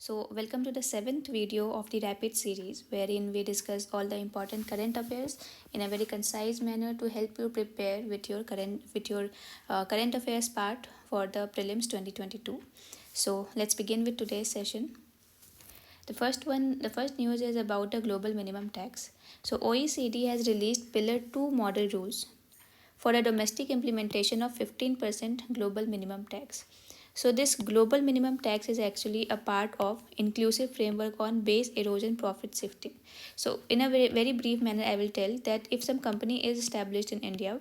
Welcome to the seventh video of the Rapid series, wherein we discuss all the important current affairs in a very concise manner to help you prepare with your current affairs part for the Prelims 2022. So, let's begin with today's session. The first news is about the global minimum tax. So, OECD has released Pillar 2 model rules for a domestic implementation of 15% global minimum tax. So this global minimum tax is actually a part of inclusive framework on base erosion profit shifting. So in a very brief manner, I will tell that if some company is established in India,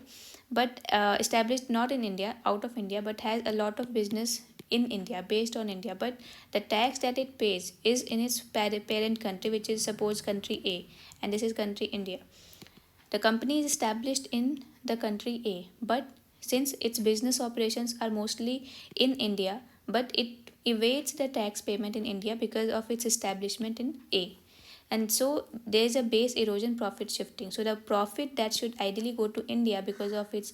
but established not in India, out of India, but has a lot of business in India, based on India, but the tax that it pays is in its parent country, which is suppose country A, and this is country India. The company is established in the country A, but since its business operations are mostly in India, but it evades the tax payment in India because of its establishment in A. And so there is a base erosion profit shifting. So the profit that should ideally go to India because of its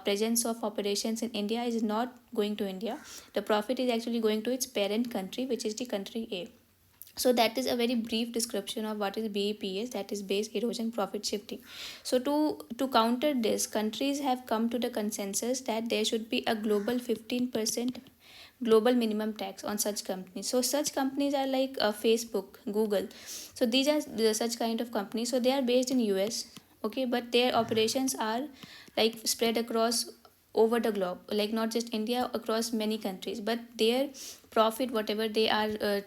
presence of operations in India is not going to India. The profit is actually going to its parent country, which is the country A. So that is a very brief description of what is BEPS, that is base erosion profit shifting. So to counter this, countries have come to the consensus that there should be a global 15% global minimum tax on such companies. So such companies are like Facebook, Google. So these are such kind of companies. So they are based in US, okay, but their operations are like spread across over the globe, like not just India, across many countries, but their profit, whatever they are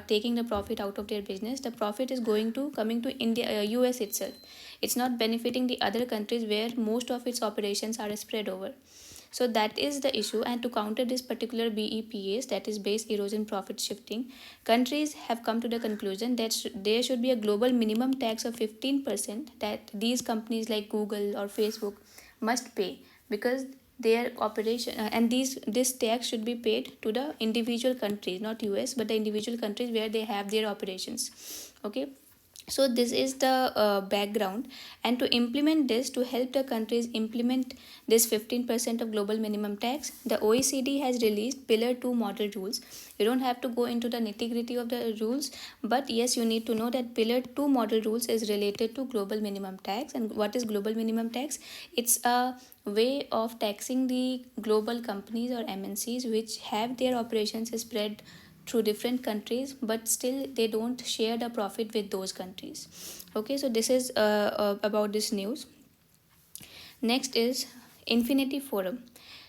taking the profit out of their business, the profit is coming to India, US itself. It's not benefiting the other countries where most of its operations are spread over. So that is the issue, and to counter this particular BEPS, that is base erosion profit shifting, countries have come to the conclusion that there should be a global minimum tax of 15% that these companies like Google or Facebook must pay, because their operation and this tax should be paid to the individual countries, not US, but the individual countries where they have their operations. Okay, so this is the background, and to implement this, to help the countries implement this 15% of global minimum tax, the OECD has released Pillar 2 model rules. You don't have to go into the nitty gritty of the rules, but yes, you need to know that Pillar 2 model rules is related to global minimum tax. And what is global minimum tax? It's a way of taxing the global companies or MNCs which have their operations spread through different countries, but still they don't share the profit with those countries. Okay, so this is about this news. Next is Infinity Forum.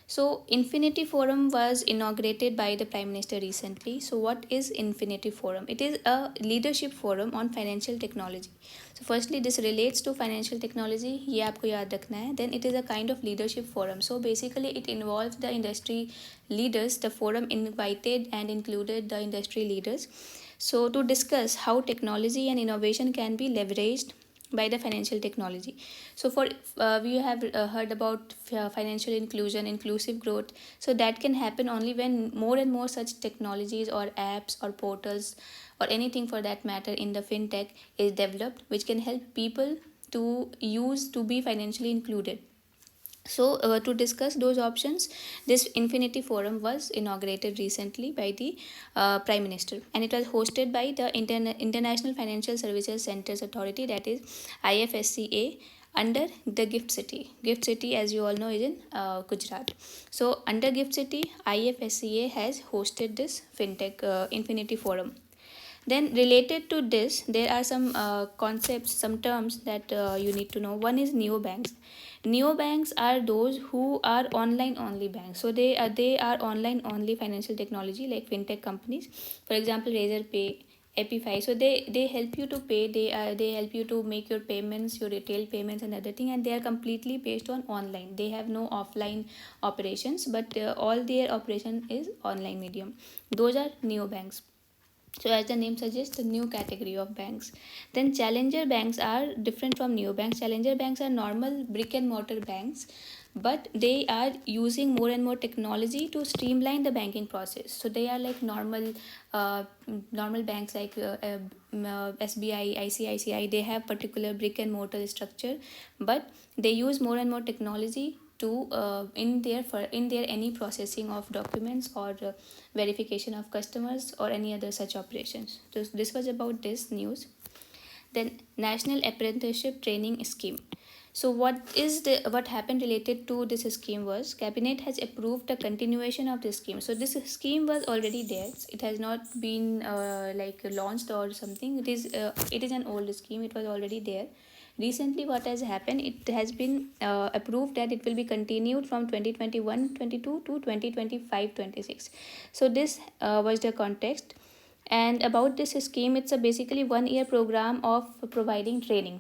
So Infinity Forum was inaugurated by the Prime Minister recently. So what is Infinity Forum? It is a leadership forum on financial technology. So firstly, this relates to financial technology, ये आपको याद रखना है. Then it is a kind of leadership forum. So basically it involves the industry leaders. The forum invited and included the industry leaders, so to discuss how technology and innovation can be leveraged by the financial technology. So for we have heard about financial inclusion, inclusive growth. So that can happen only when more and more such technologies or apps or portals or anything for that matter in the fintech is developed, which can help people to use to be financially included. So, to discuss those options, this Infinity Forum was inaugurated recently by the Prime Minister, and it was hosted by the International Financial Services Centers Authority, that is IFSCA, under the Gift City. Gift City, as you all know, is in Gujarat. So, under Gift City, IFSCA has hosted this FinTech Infinity Forum. Then related to this, there are some concepts, some terms that you need to know. One is neobanks. Neobanks are those who are online only banks. So they are online only financial technology like fintech companies. For example, Razorpay, Epify. So they help you to pay. They help you to make your payments, your retail payments and other thing, and they are completely based on online. They have no offline operations, but all their operation is online medium. Those are neobanks. So as the name suggests, the new category of banks. Then challenger banks are different from new banks. Challenger banks are normal brick and mortar banks, but they are using more and more technology to streamline the banking process. So they are like normal banks like SBI, ICICI. They have particular brick and mortar structure, but they use more and more technology to in their any processing of documents or verification of customers or any other such operations. So this was about this news. Then National Apprenticeship Training Scheme. So what happened related to this scheme was cabinet has approved the continuation of this scheme. So this scheme was already there. It has not been like launched or something. It is an old scheme. It was already there. Recently what has happened, it has been approved that it will be continued from 2021-22 to 2025-26. So this was the context. And about this scheme, it's a basically 1 year program of providing training,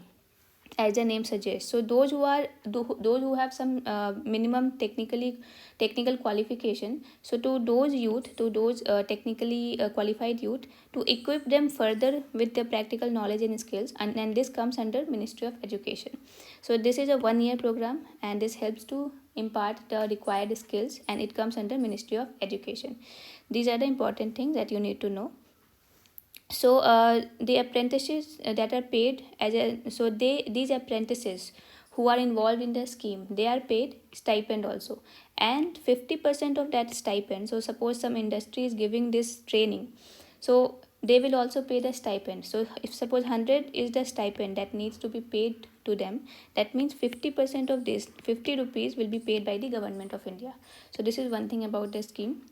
as the name suggests. So those who have some minimum technical qualification, so to those technically qualified youth, to equip them further with the practical knowledge and skills, and this comes under Ministry of Education. So this is a 1 year program, and this helps to impart the required skills, and it comes under Ministry of Education. These are the important things that you need to know. So the apprentices that are paid as a so they these apprentices who are involved in the scheme, they are paid stipend also, and 50% of that stipend. So suppose some industry is giving this training, so they will also pay the stipend. So if suppose 100 is the stipend that needs to be paid to them, that means 50% of this 50 rupees will be paid by the government of India. So this is one thing about the scheme.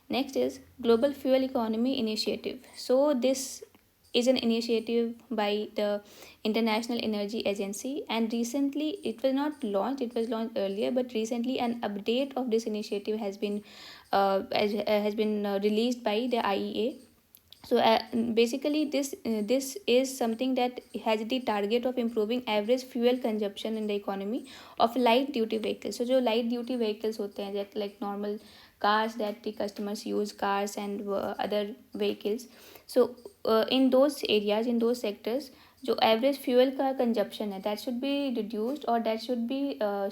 Next is Global Fuel Economy Initiative. So this is an initiative by the International Energy Agency, and recently it was not launched, it was launched earlier, but recently an update of this initiative has been released by the IEA. So basically this is something that has the target of improving average fuel consumption in the economy of light duty vehicles. So जो light duty vehicles होते हैं, that like normal cars that the customers use, cars and other vehicles. So in those areas, in those sectors, जो average fuel का consumption है, that should be reduced और that should be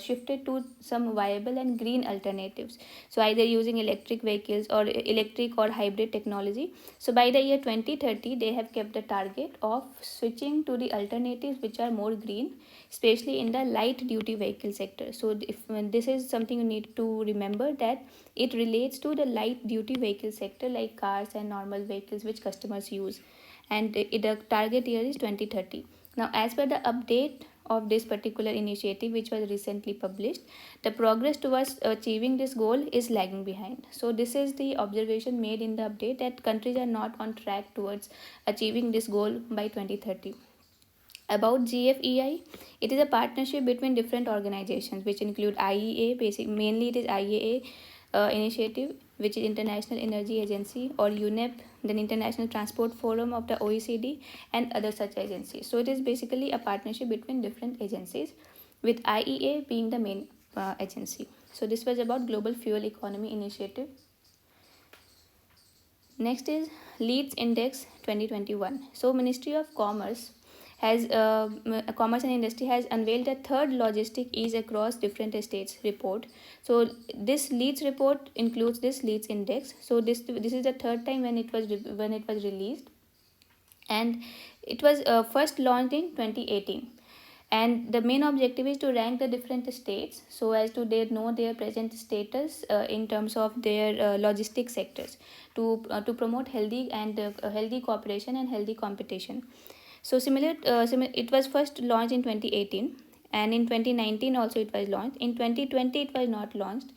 shifted to some viable and green alternatives. So either using electric vehicles or electric or hybrid technology. So by the year 2030, they have kept the target of switching to the alternatives which are more green, especially in the light duty vehicle sector. So if this is something you need to remember, that it relates to the light duty vehicle sector like cars and normal vehicles which customers use, and the target year is 2030. Now as per the update of this particular initiative which was recently published, the progress towards achieving this goal is lagging behind. So this is the observation made in the update, that countries are not on track towards achieving this goal by 2030. About GFEI, it is a partnership between different organizations which include IEA, mainly it is IEA initiative, which is International Energy Agency, or UNEP, then International Transport Forum of the OECD, and other such agencies. So it is basically a partnership between different agencies, with IEA being the main agency. So this was about Global Fuel Economy Initiative. Next is Leads Index 2021. So Ministry of Commerce has Commerce and Industry has unveiled a third logistic ease across different states report. So this leads report includes this leads index. So this is the third time when it was released, and it was first launched in 2018. And the main objective is to rank the different states so as to they know their present status in terms of their logistic sectors, to promote healthy healthy cooperation and healthy competition. So it was first launched in 2018, and in 2019 also it was launched. In 2020 it was not launched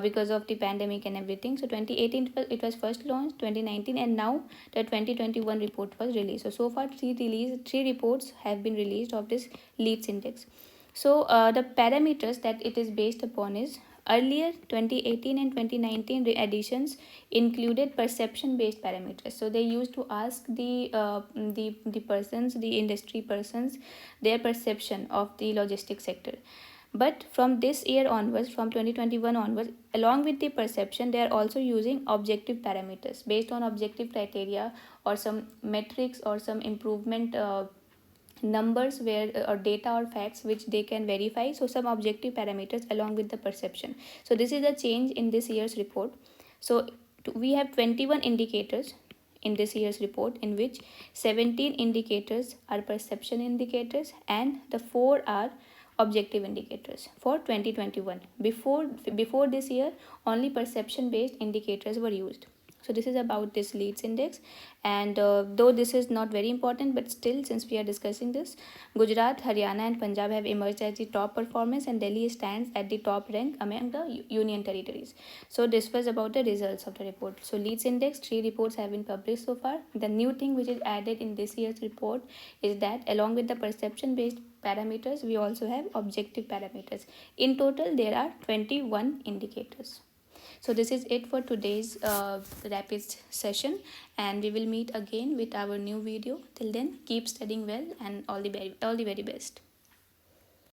because of the pandemic and everything. So 2018 it was first launched, 2019, and now the 2021 report was released. So far three reports have been released of this leads index. So the parameters that it is based upon is, earlier 2018 and 2019 editions included perception based parameters. So they used to ask the persons, the industry persons, their perception of the logistics sector. But from this year onwards, from 2021 onwards, along with the perception, they are also using objective parameters based on objective criteria or some metrics or some improvement numbers where or data or facts which they can verify. So some objective parameters along with the perception. So this is a change in this year's report. So we have 21 indicators in this year's report, in which 17 indicators are perception indicators and the 4 are objective indicators for 2021. Before this year, only perception based indicators were used. So this is about this leads index, and though this is not very important, but still, since we are discussing this, Gujarat, Haryana and Punjab have emerged as the top performers, and Delhi stands at the top rank among the union territories. So this was about the results of the report. So leads index, 3 reports have been published so far. The new thing which is added in this year's report is that along with the perception based parameters, we also have objective parameters. In total, there are 21 indicators. So this is it for today's rapid session, and we will meet again with our new video. Till then, keep studying well, and all the very best.